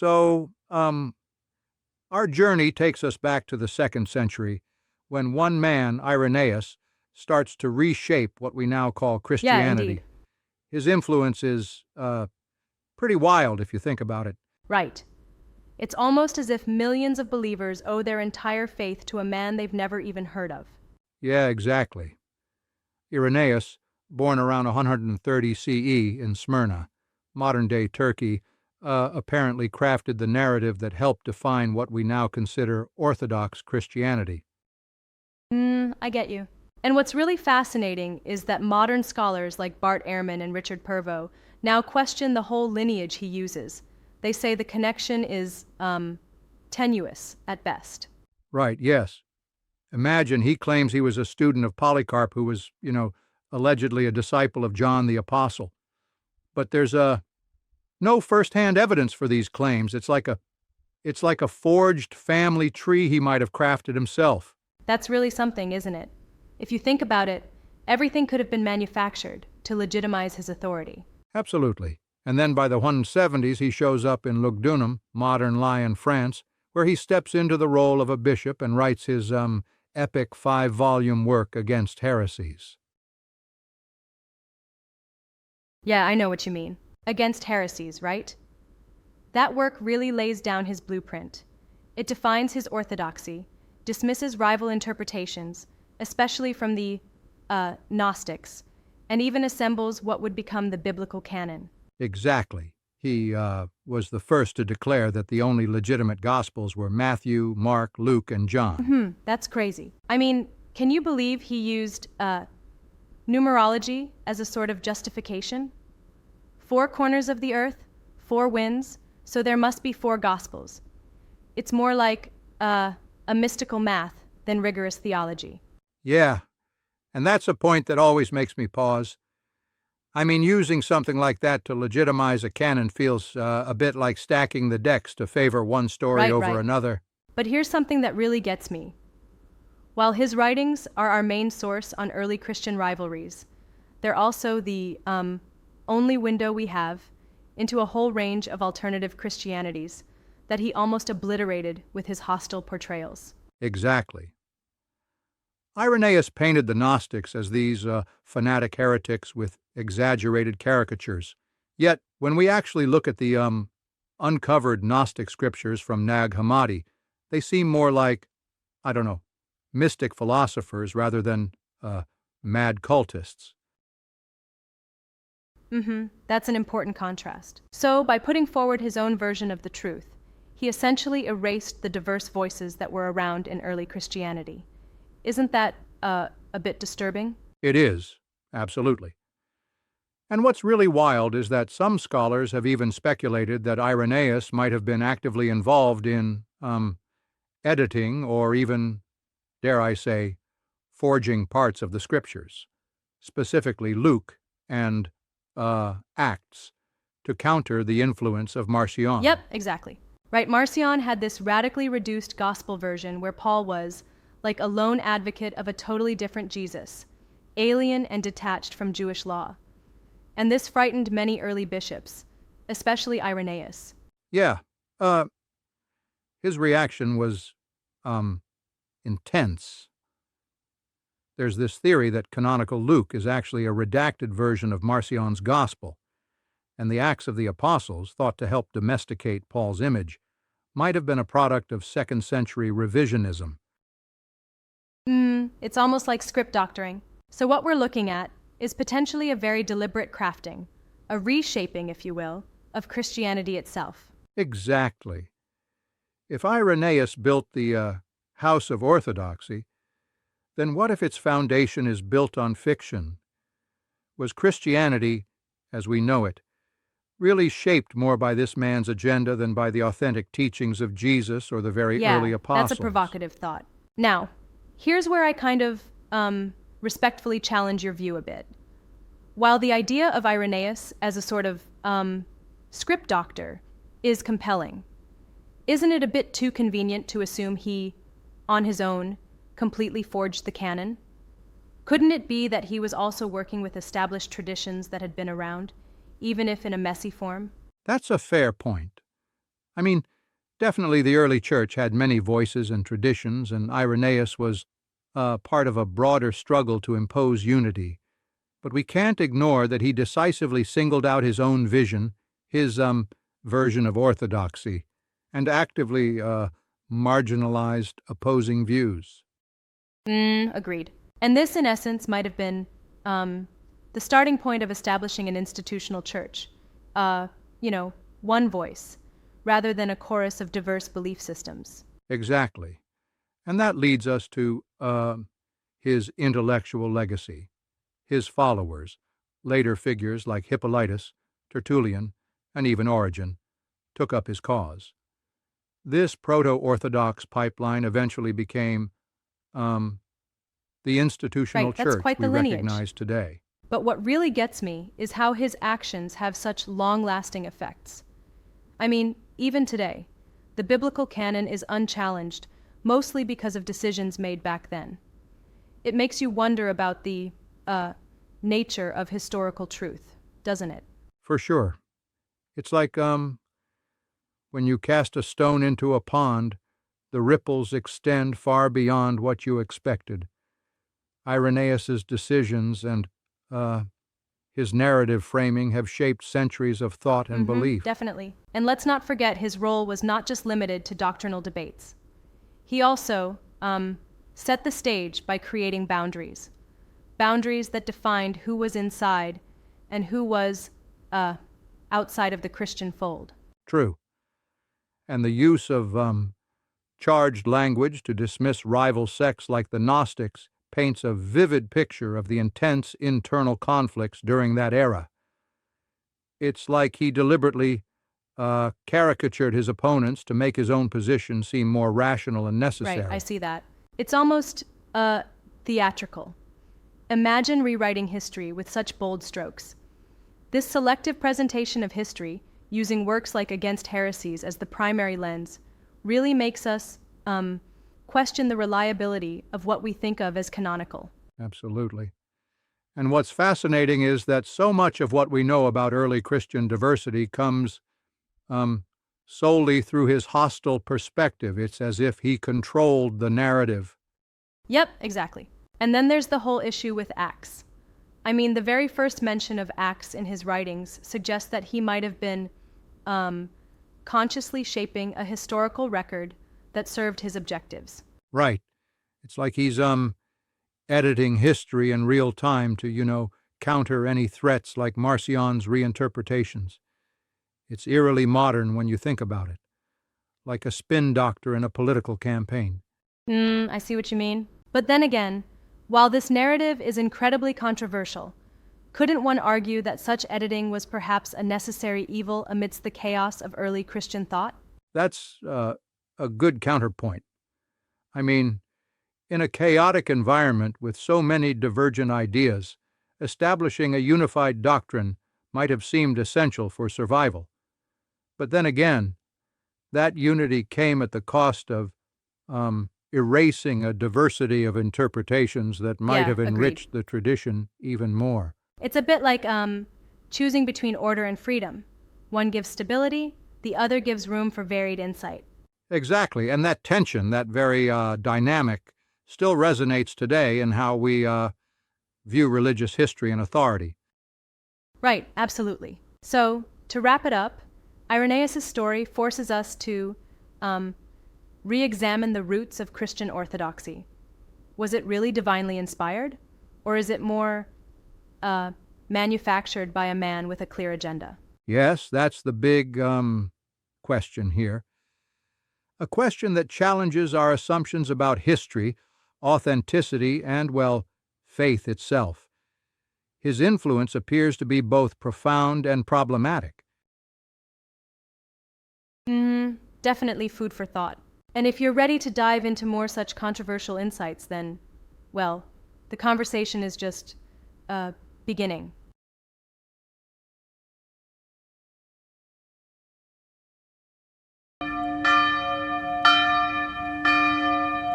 So, our journey takes us back to the 2nd century when one man, Irenaeus, starts to reshape what we now call Yeah, Christianity. indeed. His influence is pretty wild if you think about it. Right. It's almost as if millions of believers owe their entire faith to a man they've never even heard of. Yeah, exactly. Irenaeus, born around 130 CE in Smyrna, modern-day Turkey, apparently crafted the narrative that helped define what we now consider Orthodox Christianity. I get you. And what's really fascinating is that modern scholars like Bart Ehrman and Richard Purvo now question the whole lineage he uses. They say the connection is, tenuous at best. Right, yes. Imagine he claims he was a student of Polycarp who was, allegedly a disciple of John the Apostle. But there's no first-hand evidence for these claims. It's like a forged family tree he might have crafted himself. That's really something, isn't it? If you think about it, everything could have been manufactured to legitimize his authority. Absolutely. And then by the 170s he shows up in Lugdunum, modern Lyon, France, where he steps into the role of a bishop and writes his epic 5-volume work Against Heresies. Yeah, I know what you mean. Against Heresies, right? That work really lays down his blueprint. It defines his orthodoxy, dismisses rival interpretations, especially from the Gnostics, and even assembles what would become the biblical canon. Exactly. He was the first to declare that the only legitimate Gospels were Matthew, Mark, Luke, and John. That's crazy. I mean, can you believe he used numerology as a sort of justification? 4 corners of the earth, 4 winds, so there must be 4 Gospels. It's more like a mystical math than rigorous theology. Yeah, and that's a point that always makes me pause. I mean, using something like that to legitimize a canon feels a bit like stacking the decks to favor one story over another. But here's something that really gets me. While his writings are our main source on early Christian rivalries, they're also the only window we have into a whole range of alternative Christianities that he almost obliterated with his hostile portrayals. Exactly. Irenaeus painted the Gnostics as these fanatic heretics with exaggerated caricatures. Yet, when we actually look at the uncovered Gnostic scriptures from Nag Hammadi, they seem more like, mystic philosophers rather than mad cultists. That's an important contrast. So, by putting forward his own version of the truth, he essentially erased the diverse voices that were around in early Christianity. Isn't that a bit disturbing? It is, absolutely. And what's really wild is that some scholars have even speculated that Irenaeus might have been actively involved in editing or even, dare I say, forging parts of the scriptures, specifically Luke and Acts, to counter the influence of Marcion. Yep, exactly. Right, Marcion had this radically reduced gospel version where Paul was, like a lone advocate of a totally different Jesus, alien and detached from Jewish law. And this frightened many early bishops, especially Irenaeus. Yeah, his reaction was intense. There's this theory that canonical Luke is actually a redacted version of Marcion's Gospel, and the Acts of the Apostles, thought to help domesticate Paul's image, might have been a product of 2nd century revisionism. It's almost like script doctoring. So what we're looking at is potentially a very deliberate crafting, a reshaping, if you will, of Christianity itself. Exactly. If Irenaeus built the house of orthodoxy, then what if its foundation is built on fiction? Was Christianity, as we know it, really shaped more by this man's agenda than by the authentic teachings of Jesus or the very early apostles? That's a provocative thought. Now, here's where I kind of respectfully challenge your view a bit. While the idea of Irenaeus as a sort of script doctor is compelling, isn't it a bit too convenient to assume he, on his own, completely forged the canon? Couldn't it be that he was also working with established traditions that had been around, even if in a messy form? That's a fair point. I mean, definitely the early church had many voices and traditions, and Irenaeus was part of a broader struggle to impose unity. But we can't ignore that he decisively singled out his own vision, his version of orthodoxy, and actively marginalized opposing views. Agreed. And this, in essence, might have been the starting point of establishing an institutional church. One voice, rather than a chorus of diverse belief systems. Exactly. And that leads us to his intellectual legacy. His followers, later figures like Hippolytus, Tertullian, and even Origen, took up his cause. This proto-Orthodox pipeline eventually became the institutional Right, that's church quite we the lineage. recognize today. But what really gets me is how his actions have such long-lasting effects. I mean, even today, the biblical canon is unchallenged, mostly because of decisions made back then. It makes you wonder about the nature of historical truth, doesn't it? For sure. It's like when you cast a stone into a pond, the ripples extend far beyond what you expected. Irenaeus's decisions and his narrative framing have shaped centuries of thought and belief. Definitely. And let's not forget his role was not just limited to doctrinal debates. He also set the stage by creating boundaries. Boundaries that defined who was inside and who was outside of the Christian fold. True. And the use of charged language to dismiss rival sects like the Gnostics paints a vivid picture of the intense internal conflicts during that era. It's like he deliberately caricatured his opponents to make his own position seem more rational and necessary. Right, I see that. It's almost theatrical. Imagine rewriting history with such bold strokes. This selective presentation of history, using works like Against Heresies as the primary lens, really makes us question the reliability of what we think of as canonical. Absolutely. And what's fascinating is that so much of what we know about early Christian diversity comes solely through his hostile perspective. It's as if he controlled the narrative. Yep, exactly. And then there's the whole issue with Acts. I mean, the very first mention of Acts in his writings suggests that he might have been consciously shaping a historical record that served his objectives. Right. It's like he's editing history in real time to, counter any threats like Marcion's reinterpretations. It's eerily modern when you think about it, like a spin doctor in a political campaign. I see what you mean. But then again, while this narrative is incredibly controversial, couldn't one argue that such editing was perhaps a necessary evil amidst the chaos of early Christian thought? That's a good counterpoint. I mean, in a chaotic environment with so many divergent ideas, establishing a unified doctrine might have seemed essential for survival. But then again, that unity came at the cost of erasing a diversity of interpretations that might have enriched the tradition even more. It's a bit like choosing between order and freedom. One gives stability, the other gives room for varied insight. Exactly, and that tension, that very dynamic, still resonates today in how we view religious history and authority. Right, absolutely. So, to wrap it up, Irenaeus' story forces us to re-examine the roots of Christian orthodoxy. Was it really divinely inspired? Or is it more manufactured by a man with a clear agenda? Yes, that's the big question here. A question that challenges our assumptions about history, authenticity, and, faith itself. His influence appears to be both profound and problematic. Definitely food for thought. And if you're ready to dive into more such controversial insights, then, the conversation is just beginning.